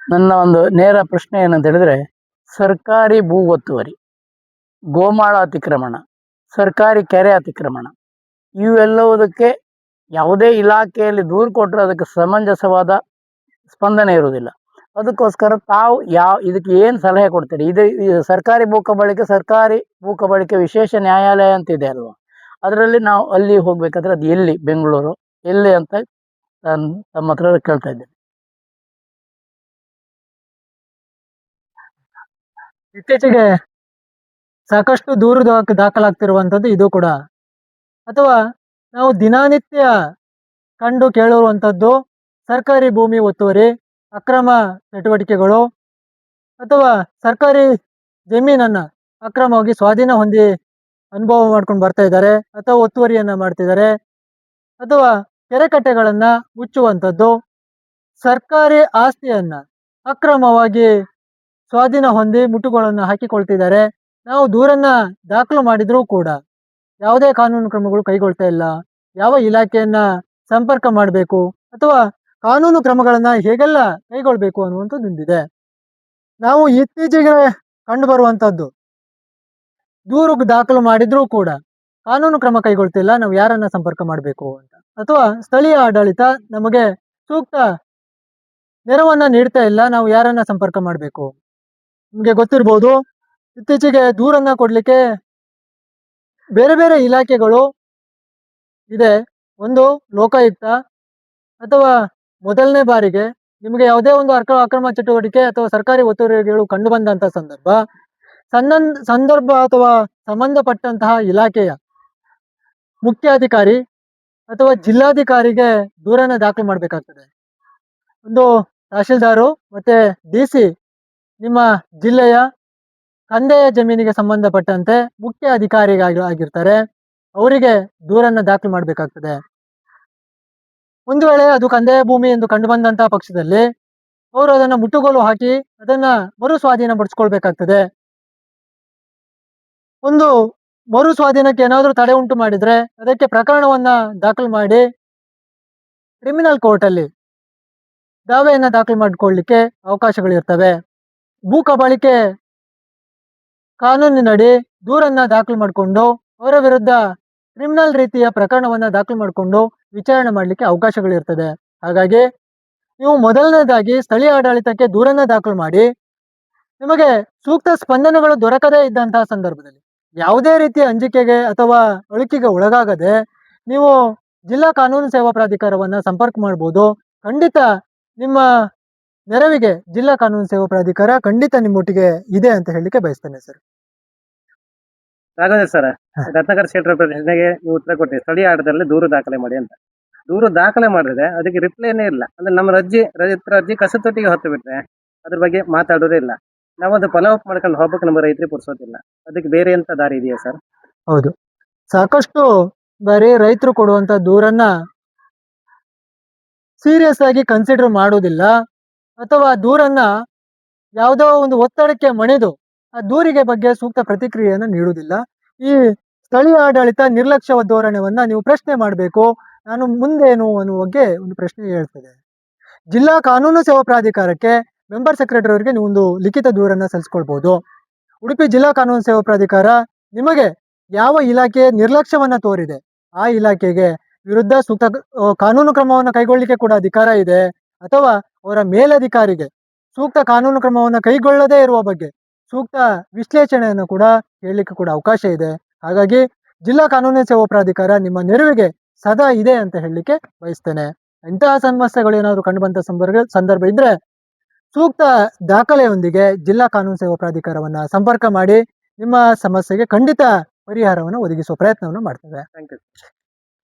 ನನ್ನ ಒಂದು ನೇರ ಪ್ರಶ್ನೆ ಏನಂತ ಹೇಳಿದ್ರೆ, ಸರ್ಕಾರಿ ಭೂ ಒತ್ತುವರಿ, ಗೋಮಾಳ ಅತಿಕ್ರಮಣ, ಸರ್ಕಾರಿ ಕೆರೆ ಅತಿಕ್ರಮಣ ಇವೆಲ್ಲವುದಕ್ಕೆ ಯಾವುದೇ ಇಲಾಖೆಯಲ್ಲಿ ದೂರು ಕೊಟ್ಟರೆ ಅದಕ್ಕೆ ಸಮಂಜಸವಾದ ಸ್ಪಂದನೆ ಇರುವುದಿಲ್ಲ. ಅದಕ್ಕೋಸ್ಕರ ತಾವು ಇದಕ್ಕೆ ಏನು ಸಲಹೆ ಕೊಡ್ತೀರಿ? ಇದು ಸರ್ಕಾರಿ ಭೂ ಕಬಳಿಕೆ ವಿಶೇಷ ನ್ಯಾಯಾಲಯ ಅಂತ ಇದೆ ಅಲ್ವಾ, ಅದರಲ್ಲಿ ನಾವು ಅಲ್ಲಿ ಹೋಗ್ಬೇಕಾದ್ರೆ ಅದು ಎಲ್ಲಿ, ಬೆಂಗಳೂರು ಎಲ್ಲಿ ಅಂತ ನಾನು ತಮ್ಮ ಹತ್ರ ಕೇಳ್ತಾ ಇದ್ದೇನೆ. ಇತ್ತೀಚೆಗೆ ಸಾಕಷ್ಟು ದೂರು ದಾಖಲಾಗ್ತಿರುವಂಥದ್ದು ಇದು ಕೂಡ. ಅಥವಾ ನಾವು ದಿನನಿತ್ಯ ಕಂಡು ಕೇಳಿರುವಂಥದ್ದು ಸರ್ಕಾರಿ ಭೂಮಿ ಒತ್ತುವರಿ, ಅಕ್ರಮ ಚಟುವಟಿಕೆಗಳು, ಅಥವಾ ಸರ್ಕಾರಿ ಜಮೀನನ್ನು ಅಕ್ರಮವಾಗಿ ಸ್ವಾಧೀನ ಹೊಂದಿ ಅನುಭವ ಮಾಡ್ಕೊಂಡು ಬರ್ತಾ ಇದ್ದಾರೆ, ಅಥವಾ ಒತ್ತುವರಿಯನ್ನು ಮಾಡ್ತಿದ್ದಾರೆ, ಅಥವಾ ಕೆರೆ ಕಟ್ಟೆಗಳನ್ನು ಮುಚ್ಚುವಂಥದ್ದು, ಸರ್ಕಾರಿ ಆಸ್ತಿಯನ್ನು ಅಕ್ರಮವಾಗಿ ಸ್ವಾಧೀನ ಹೊಂದಿ ಮುಟ್ಟುಗಳನ್ನು ಹಾಕಿಕೊಳ್ತಿದ್ದಾರೆ. ನಾವು ದೂರನ್ನು ದಾಖಲು ಮಾಡಿದರೂ ಕೂಡ ಯಾವುದೇ ಕಾನೂನು ಕ್ರಮಗಳು ಕೈಗೊಳ್ತಾ ಇಲ್ಲ. ಯಾವ ಇಲಾಖೆಯನ್ನು ಸಂಪರ್ಕ ಮಾಡಬೇಕು ಅಥವಾ ಕಾನೂನು ಕ್ರಮಗಳನ್ನು ಹೇಗೆಲ್ಲ ಕೈಗೊಳ್ಳಬೇಕು ಅನ್ನುವಂಥದ್ದು ನಿಂದಿದೆ. ನಾವು ಇತ್ತೀಚೆಗೆ ಕಂಡುಬರುವಂಥದ್ದು, ದೂರು ದಾಖಲು ಮಾಡಿದರೂ ಕೂಡ ಕಾನೂನು ಕ್ರಮ ಕೈಗೊಳ್ತಿಲ್ಲ, ನಾವು ಯಾರನ್ನು ಸಂಪರ್ಕ ಮಾಡಬೇಕು ಅಂತ, ಅಥವಾ ಸ್ಥಳೀಯ ಆಡಳಿತ ನಮಗೆ ಸೂಕ್ತ ನೆರವನ್ನು ನೀಡ್ತಾ ಇಲ್ಲ, ನಾವು ಯಾರನ್ನು ಸಂಪರ್ಕ ಮಾಡಬೇಕು. ನಿಮಗೆ ಗೊತ್ತಿರ್ಬೋದು, ಇತ್ತೀಚೆಗೆ ದೂರನ್ನು ಕೊಡಲಿಕ್ಕೆ ಬೇರೆ ಬೇರೆ ಇಲಾಖೆಗಳು ಇದೆ. ಒಂದು ಲೋಕಾಯುಕ್ತ, ಅಥವಾ ಮೊದಲನೇ ಬಾರಿಗೆ ನಿಮಗೆ ಯಾವುದೇ ಒಂದು ಅಕ್ರಮ ಚಟುವಟಿಕೆ ಅಥವಾ ಸರ್ಕಾರಿ ಒತ್ತುವರಿಗಳು ಕಂಡು ಬಂದಂಥ ಸಂದರ್ಭ ಅಥವಾ ಸಂಬಂಧಪಟ್ಟಂತಹ ಇಲಾಖೆಯ ಮುಖ್ಯಾಧಿಕಾರಿ ಅಥವಾ ಜಿಲ್ಲಾಧಿಕಾರಿಗೆ ದೂರನ್ನು ದಾಖಲು ಮಾಡಬೇಕಾಗ್ತದೆ. ಒಂದು ತಹಶೀಲ್ದಾರು ಮತ್ತು DC ನಿಮ್ಮ ಜಿಲ್ಲೆಯ ಕಂದಾಯ ಜಮೀನಿಗೆ ಸಂಬಂಧಪಟ್ಟಂತೆ ಮುಖ್ಯ ಅಧಿಕಾರಿಗಾಗಿರ್ತಾರೆ, ಅವರಿಗೆ ದೂರನ್ನು ದಾಖಲು ಮಾಡಬೇಕಾಗ್ತದೆ. ಒಂದು ವೇಳೆ ಅದು ಕಂದಾಯ ಭೂಮಿ ಎಂದು ಕಂಡು ಬಂದಂತಹ ಪಕ್ಷದಲ್ಲಿ ಅವರು ಅದನ್ನು ಮುಟ್ಟುಗೋಲು ಹಾಕಿ ಅದನ್ನು ಮರು ಸ್ವಾಧೀನಪಡಿಸ್ಕೊಳ್ಬೇಕಾಗ್ತದೆ. ಒಂದು ಮರು ಸ್ವಾಧೀನಕ್ಕೆ ಏನಾದರೂ ತಡೆ ಉಂಟು ಮಾಡಿದರೆ ಅದಕ್ಕೆ ಪ್ರಕರಣವನ್ನು ದಾಖಲು ಮಾಡಿ ಕ್ರಿಮಿನಲ್ ಕೋರ್ಟಲ್ಲಿ ದಾವೆಯನ್ನು ದಾಖಲು ಮಾಡಿಕೊಳ್ಳಲಿಕ್ಕೆ ಅವಕಾಶಗಳಿರ್ತವೆ. ಭೂ ಕಬಳಿಕೆ ಕಾನೂನಿನಡಿ ದೂರನ್ನು ದಾಖಲು ಮಾಡಿಕೊಂಡು ಅವರ ವಿರುದ್ಧ ಕ್ರಿಮಿನಲ್ ರೀತಿಯ ಪ್ರಕರಣವನ್ನು ದಾಖಲು ಮಾಡಿಕೊಂಡು ವಿಚಾರಣೆ ಮಾಡಲಿಕ್ಕೆ ಅವಕಾಶಗಳಿರ್ತದೆ. ಹಾಗಾಗಿ ನೀವು ಮೊದಲನೇದಾಗಿ ಸ್ಥಳೀಯ ಆಡಳಿತಕ್ಕೆ ದೂರನ್ನು ದಾಖಲು ಮಾಡಿ, ನಿಮಗೆ ಸೂಕ್ತ ಸ್ಪಂದನೆಗಳು ದೊರಕದೇ ಇದ್ದಂತಹ ಸಂದರ್ಭದಲ್ಲಿ ಯಾವುದೇ ರೀತಿಯ ಅಂಜಿಕೆಗೆ ಅಥವಾ ಅಳುಕಿಗೆ ಒಳಗಾಗದೆ ನೀವು ಜಿಲ್ಲಾ ಕಾನೂನು ಸೇವಾ ಪ್ರಾಧಿಕಾರವನ್ನು ಸಂಪರ್ಕ ಮಾಡ್ಬೋದು. ಖಂಡಿತ ನಿಮ್ಮ ನೆರವಿಗೆ ಜಿಲ್ಲಾ ಕಾನೂನು ಸೇವಾ ಪ್ರಾಧಿಕಾರ ಖಂಡಿತ ನಿಮ್ಮೊಟ್ಟಿಗೆ ಇದೆ ಅಂತ ಹೇಳಲಿಕ್ಕೆ ಬಯಸ್ತೇನೆ ಸರ್. ರಾಘವೇಂದ್ರ ಸರ್, ರತ್ನಾಕರ್ ಶೆಟ್ಟರ್ ಪ್ರಶ್ನೆಗೆ ನೀವು ಉತ್ತರ ಕೊಟ್ಟಿರಿ, ಸ್ಥಳೀಯ ಆಡಳಿತದಲ್ಲಿ ದೂರು ದಾಖಲೆ ಮಾಡಿ ಅಂತ. ದೂರು ದಾಖಲೆ ಮಾಡಿದ್ರೆ ಅದಕ್ಕೆ ರಿಪ್ಲೈನೇ ಇಲ್ಲ. ಅಂದ್ರೆ ನಮ್ಮ ರೈತರ ಅರ್ಜಿ ಕಸತೊಟ್ಟಿಗೆ ಹೊತ್ತು ಬಿಟ್ರೆ ಅದ್ರ ಬಗ್ಗೆ ಮಾತಾಡೋದೇ ಇಲ್ಲ. ನಾವೊಂದು ಫಾಲೋಅಪ್ ಮಾಡ್ಕೊಂಡು ಹೋಗ್ಬೇಕು, ನಮ್ಮ ರೈತರಿಗೆ ಪುರ್ಸೋದಿಲ್ಲ. ಅದಕ್ಕೆ ಬೇರೆ ಎಂತ ದಾರಿ ಇದೆಯಾ ಸರ್? ಹೌದು, ಸಾಕಷ್ಟು ಬಾರಿ ರೈತರು ಕೊಡುವಂತ ದೂರನ್ನ ಸೀರಿಯಸ್ ಆಗಿ ಕನ್ಸಿಡರ್ ಮಾಡೋದಿಲ್ಲ, ಅಥವಾ ದೂರನ್ನ ಯಾವುದೋ ಒಂದು ಒತ್ತಡಕ್ಕೆ ಮಣಿದು ಆ ದೂರಿಗೆ ಬಗ್ಗೆ ಸೂಕ್ತ ಪ್ರತಿಕ್ರಿಯೆಯನ್ನು ನೀಡುವುದಿಲ್ಲ. ಈ ಸ್ಥಳೀಯ ಆಡಳಿತ ನಿರ್ಲಕ್ಷ್ಯ ಧೋರಣೆಯನ್ನ ನೀವು ಪ್ರಶ್ನೆ ಮಾಡಬೇಕು. ನಾನು ಮುಂದೇನು ಅನ್ನುವ ಬಗ್ಗೆ ಒಂದು ಪ್ರಶ್ನೆ ಹೇಳ್ತದೆ. ಜಿಲ್ಲಾ ಕಾನೂನು ಸೇವಾ ಪ್ರಾಧಿಕಾರಕ್ಕೆ ಮೆಂಬರ್ ಸೆಕ್ರೆಟರಿ ಅವರಿಗೆ ನೀವು ಒಂದು ಲಿಖಿತ ದೂರನ್ನು ಸಲ್ಲಿಸ್ಕೊಳ್ಬಹುದು. ಉಡುಪಿ ಜಿಲ್ಲಾ ಕಾನೂನು ಸೇವಾ ಪ್ರಾಧಿಕಾರ ನಿಮಗೆ ಯಾವ ಇಲಾಖೆ ನಿರ್ಲಕ್ಷ್ಯವನ್ನ ತೋರಿದೆ ಆ ಇಲಾಖೆಗೆ ವಿರುದ್ಧ ಸೂಕ್ತ ಕಾನೂನು ಕ್ರಮವನ್ನು ಕೈಗೊಳ್ಳಲಿಕ್ಕೆ ಕೂಡ ಅಧಿಕಾರ ಇದೆ, ಅಥವಾ ಅವರ ಮೇಲಧಿಕಾರಿಗೆ ಸೂಕ್ತ ಕಾನೂನು ಕ್ರಮವನ್ನು ಕೈಗೊಳ್ಳದೇ ಇರುವ ಬಗ್ಗೆ ಸೂಕ್ತ ವಿಶ್ಲೇಷಣೆಯನ್ನು ಕೂಡ ಹೇಳಲಿಕ್ಕೆ ಕೂಡ ಅವಕಾಶ ಇದೆ. ಹಾಗಾಗಿ ಜಿಲ್ಲಾ ಕಾನೂನು ಸೇವಾ ಪ್ರಾಧಿಕಾರ ನಿಮ್ಮ ನೆರವಿಗೆ ಸದಾ ಇದೆ ಅಂತ ಹೇಳಲಿಕ್ಕೆ ಬಯಸ್ತೇನೆ. ಇಂತಹ ಸಮಸ್ಯೆಗಳು ಏನಾದರೂ ಕಂಡು ಬಂದ ಸಂದರ್ಭ ಇದ್ರೆ ಸೂಕ್ತ ದಾಖಲೆಯೊಂದಿಗೆ ಜಿಲ್ಲಾ ಕಾನೂನು ಸೇವಾ ಪ್ರಾಧಿಕಾರವನ್ನು ಸಂಪರ್ಕ ಮಾಡಿ ನಿಮ್ಮ ಸಮಸ್ಯೆಗೆ ಖಂಡಿತ ಪರಿಹಾರವನ್ನು ಒದಗಿಸುವ ಪ್ರಯತ್ನವನ್ನು ಮಾಡ್ತೇವೆ. Thank you.